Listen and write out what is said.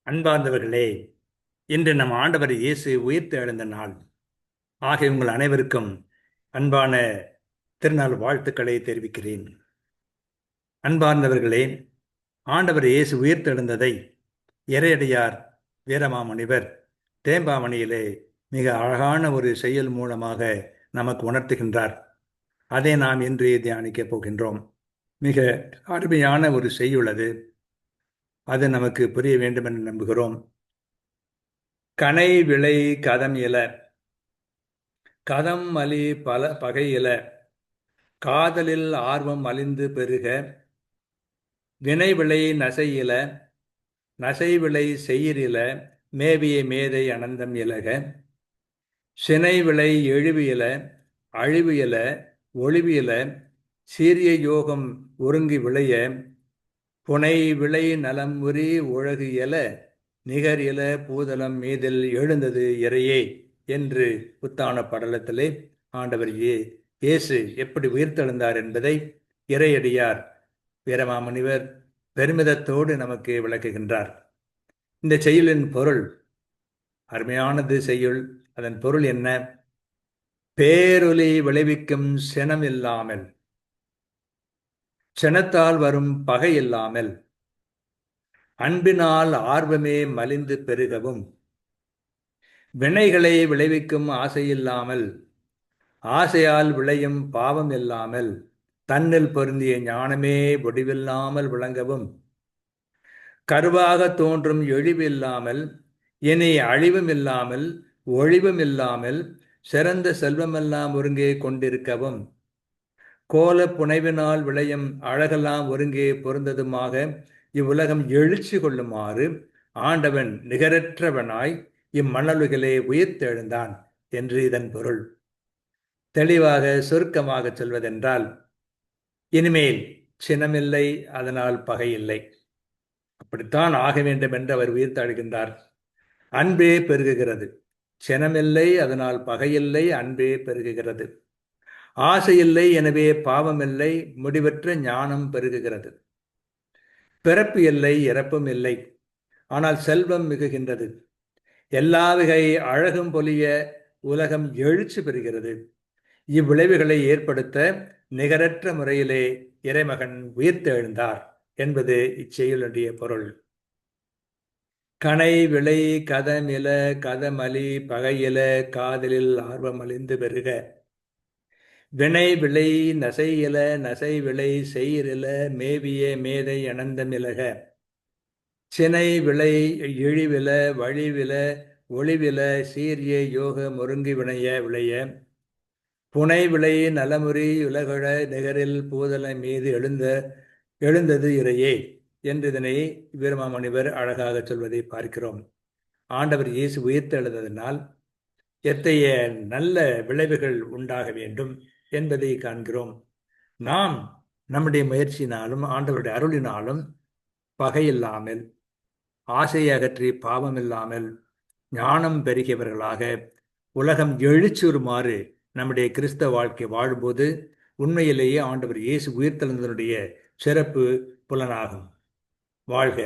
அன்பார்ந்தவர்களே, இன்று நம் ஆண்டவர் இயேசு உயிர்த்து எழுந்த நாள். ஆகிய உங்கள் அனைவருக்கும் அன்பான திருநாள் வாழ்த்துக்களை தெரிவிக்கிறேன். அன்பார்ந்தவர்களே, ஆண்டவர் இயேசு உயிர்த்து எழுந்ததை இறையடியார் வீரமாமுனிவர் தேம்பாவணியிலே மிக அழகான ஒரு செயல் மூலமாக நமக்கு உணர்த்துகின்றார். அதை நாம் இன்று தியானிக்கப் போகின்றோம். மிக அருமையான ஒரு செய்யுள்ளது. அது நமக்கு புரிய வேண்டும் என்று நம்புகிறோம். கனை விளை கதம் இல கதம் அலி பல பகை இல காதலில் ஆர்வம் அழிந்து பெருக வினைவிளை நசையில நசைவிளை செயிரில மேவிய மேதை அனந்தம் இலக சினைவிளை எழுவியல அழிவியல ஒளிவியல சீரிய யோகம் ஒருங்கி விளைய புனை விளை நலம் உரி உலகு இயல நிகர் இல பூதலம் மீதில் எழுந்தது இறையே என்று புத்தான படலத்திலே ஆண்டவர் இயேசு எப்படி உயிர்த்தெழுந்தார் என்பதை இறையடியார் வீரமாமுனிவர் பெருமிதத்தோடு நமக்கு விளக்குகின்றார். இந்த செய்யுளின் பொருள் அருமையானது. செய்யுள் அதன் பொருள் என்ன? பேரொலி விளைவிக்கும் சினம் இல்லாமல், சினத்தால் வரும் பகை இல்லாமல், அன்பினால் ஆர்வமே மலிந்து பெருகவும், வினைகளை விளைவிக்கும் ஆசையில்லாமல், ஆசையால் விளையும் பாவம் இல்லாமல், தன்னில் பொருந்திய ஞானமே முடிவில்லாமல் விளங்கவும், கருவாக தோன்றும் இழிவில்லாமல், இனி அழிவும் இல்லாமல், ஒழிவும் இல்லாமல், சிறந்த செல்வமெல்லாம் ஒருங்கே கொண்டிருக்கவும், கோல புனைவினால் விளையும் அழகெல்லாம் ஒருங்கே பொருந்ததுமாக இவ்வுலகம் எழுச்சி கொள்ளுமாறு ஆண்டவன் நிகரற்றவனாய் இம்மணலுகளே உயிர்த்தெழுந்தான் என்று இதன் பொருள். தெளிவாக சுருக்கமாக சொல்வதென்றால், இனிமேல் சினமில்லை, அதனால் பகை இல்லை. அப்படித்தான் ஆக வேண்டும் என்று அவர் உயிர்த்தெழுகின்றார். அன்பே பெருகுகிறது. சினமில்லை, அதனால் பகையில்லை, அன்பே பெருகுகிறது. ஆசையில்லை, எனவே பாவமில்லை, முடிவற்ற ஞானம் பெருகுகிறது. பிறப்பு இல்லை, இறப்பும் இல்லை, ஆனால் செல்வம் மிகுகின்றது. எல்லா வகை அழகும் பொலிய உலகம் எழுச்சி பெறுகிறது. இவ்விளைவுகளை ஏற்படுத்த நிகரற்ற முறையிலே இறைமகன் உயிர்த்தெழுந்தார் என்பது இச்செயலுடைய பொருள். கனை விளை கதமில கதமலி பகையில காதலில் ஆர்வம் அழிந்து பெருக வினை விளை நசையில நசை விளை செயிரில மேவிய மேதை அனந்தமிலக சினை விளை இழிவில வழிவில ஒளிவில சீரிய யோக முருங்கி வினைய விளைய புனை விளை நலமுறி உலகழ நிகரில் பூதல மீது எழுந்தது இறையே என்று இதனை வீரமாமுனிவர் அழகாக சொல்வதை பார்க்கிறோம். ஆண்டவர் இயேசு உயிர்த்தெழுந்ததினால் எத்தகைய நல்ல விளைவுகள் உண்டாக வேண்டும் என்பதை காண்கிறோம். நாம் நம்முடைய முயற்சியினாலும் ஆண்டவருடைய அருளினாலும் பகையில்லாமல், ஆசையை அகற்றி பாவம் இல்லாமல், ஞானம் பெருகியவர்களாக உலகம் எழுச்சுறுமாறு நம்முடைய கிறிஸ்தவ வாழ்க்கை வாழும்போது உண்மையிலேயே ஆண்டவர் இயேசு உயிர்த்தெழுந்ததனுடைய சிறப்பு புலனாகும். வாழ்க.